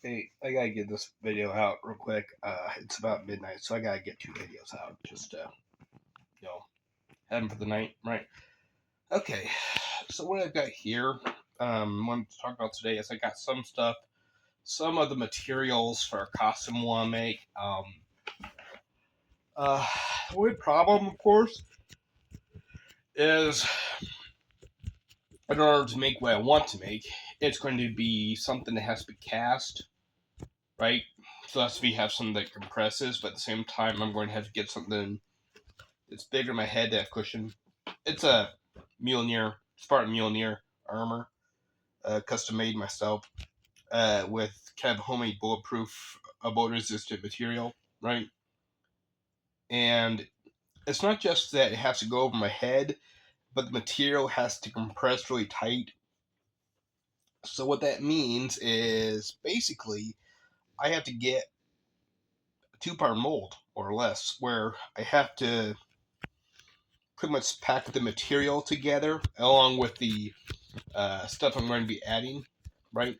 Hey, I gotta get this video out real quick. It's about midnight, so I gotta get 2 videos out. Just you know, head 'em for the night, right? Okay, so what I've got here, want to talk about today is I got some stuff, some of the materials for a costume I want to make. Uh, the only problem, of course, is in order to make what I want to make, it's going to be something that has to be cast, right? So it has to be have something that compresses, but at the same time, I'm going to have to get something that's bigger than my head to have cushion. It's a Mjolnir, Spartan Mjolnir armor, custom made myself, with kind of homemade bulletproof, bullet resistant material, right? And it's not just that it has to go over my head, but the material has to compress really tight. So what that means is basically I have to get a 2-part mold or less, where I have to pretty much pack the material together along with the stuff I'm going to be adding, right?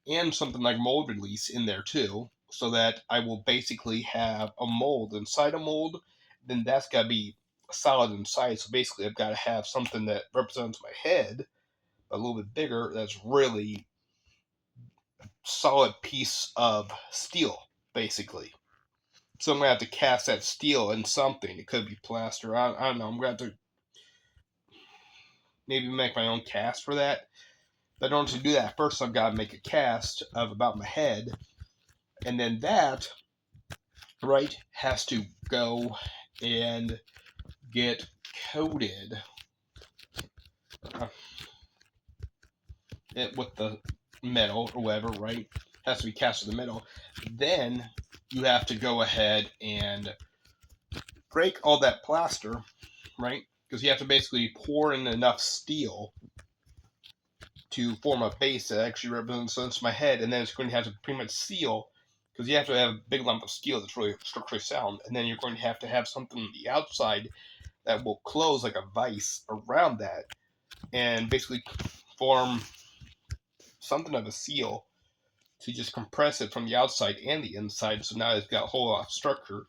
And something like mold release in there too, so that I will basically have a mold inside a mold. Then that's got to be solid inside. So basically, I've got to have something that represents my head a little bit bigger. That's really solid piece of steel, basically. So I'm gonna have to cast that steel in something. It could be plaster. I don't know. I'm gonna have to maybe make my own cast for that. But in order to do that, first I've got to make a cast of about my head, and then that, right, has to go and get coated uh, with the metal or whatever, right? Has to be cast with the metal. Then you have to go ahead and break all that plaster, right? Because you have to basically pour in enough steel to form a base that actually represents my head, and then it's going to have to pretty much seal, because you have to have a big lump of steel that's really structurally sound, and then you're going to have something on the outside that will close like a vice around that, and basically form something of a seal to just compress it from the outside and the inside. So now it's got a whole lot of structure,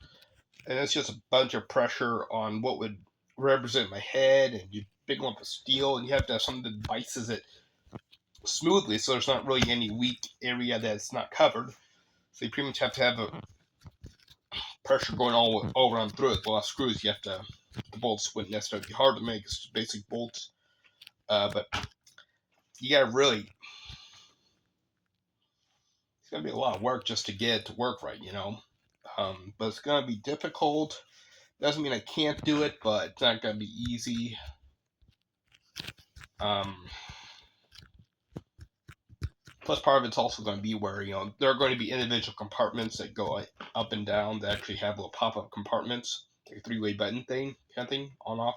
and it's just a bunch of pressure on what would represent my head, and you big lump of steel, and you have to have something that vices it smoothly, so there's not really any weak area that's not covered. So you pretty much have to have a pressure going all around through it. The last screws, you have to, the bolts wouldn't necessarily be hard to make. It's just basic bolts, but you gotta really, it's gonna be a lot of work just to get it to work right, you know. But it's gonna be difficult. Doesn't mean I can't do it, but it's not gonna be easy. Um, Plus, part of it's also going to be where, there are going to be individual compartments that go up and down that actually have little pop-up compartments, like a three-way button thing, kind of thing, on off.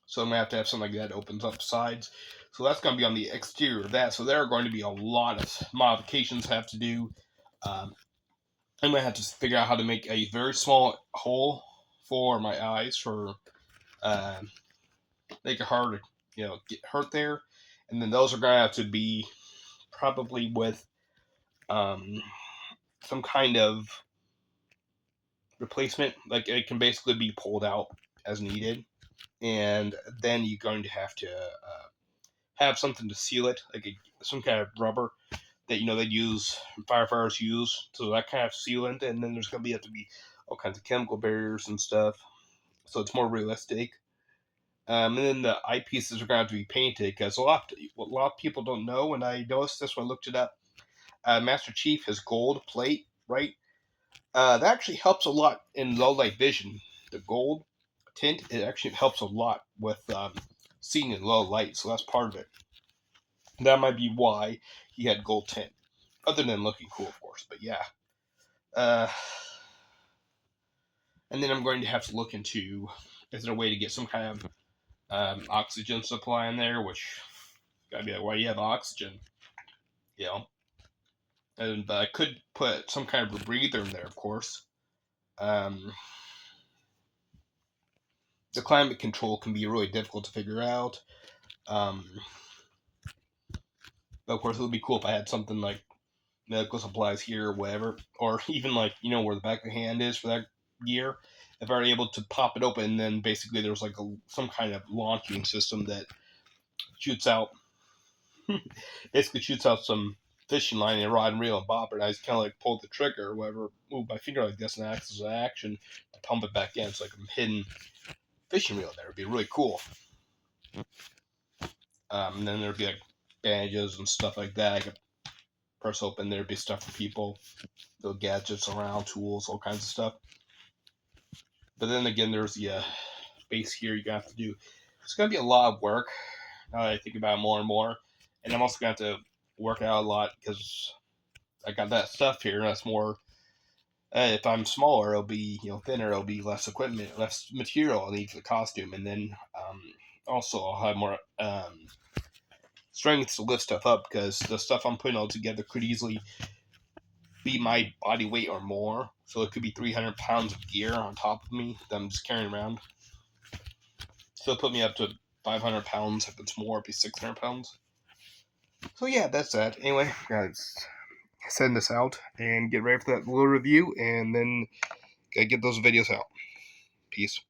So I'm going to have something like that opens up sides. So that's going to be on the exterior of that. So there are going to be a lot of modifications I have to do. I'm going to have to figure out how to make a very small hole for my eyes for uh, make it hard to get hurt there, and then those are going to have to be probably with um, some kind of replacement. Like it can basically be pulled out as needed, and then you're going to have something to seal it, like some kind of rubber that they use, firefighters use, so that kind of sealant. And then there's going to have to be all kinds of chemical barriers and stuff, so it's more realistic. And then the eyepieces are going to have to be painted, because what a lot of people don't know, and I noticed this when I looked it up. Master Chief has gold plate, right? That actually helps a lot in low light vision. The gold tint, it actually helps a lot with seeing in low light, so that's part of it. That might be why he had gold tint, other than looking cool, of course. But yeah, uh, and then I'm going to have to look into, is there a way to get some kind of oxygen supply in there? Which gotta be like, why do you have oxygen? You know, and I could put some kind of rebreather in there, of course. Um, the climate control can be really difficult to figure out. Um, but of course, it would be cool if I had something like medical supplies here or whatever, or even like where the back of the hand is for that gear. If I were able to pop it open, then basically there's like some kind of launching system that shoots out, basically shoots out some fishing line and rod and reel and bobber, and I just kind of like pull the trigger or whatever, move my finger like this, and acts as an action to pump it back in. It's like a hidden fishing reel there. It'd be really cool. And then there'd be like bandages and stuff like that. I could press open. There'd be stuff for people, little gadgets around, tools, all kinds of stuff. But then again, there's the base here you have to do. It's gonna be a lot of work. Now that I think about it more and more, and I'm also gonna have to work out a lot because I got that stuff here. That's more. If I'm smaller, it'll be thinner. It'll be less equipment, less material I need for the costume, and then also I'll have more strength to lift stuff up because the stuff I'm putting all together could easily be my body weight or more. So it could be 300 pounds of gear on top of me that I'm just carrying around. So it'll put me up to 500 pounds. If it's more, it'll be 600 pounds. So yeah, that's that. Anyway, guys, send this out and get ready for that little review, and then get those videos out. Peace.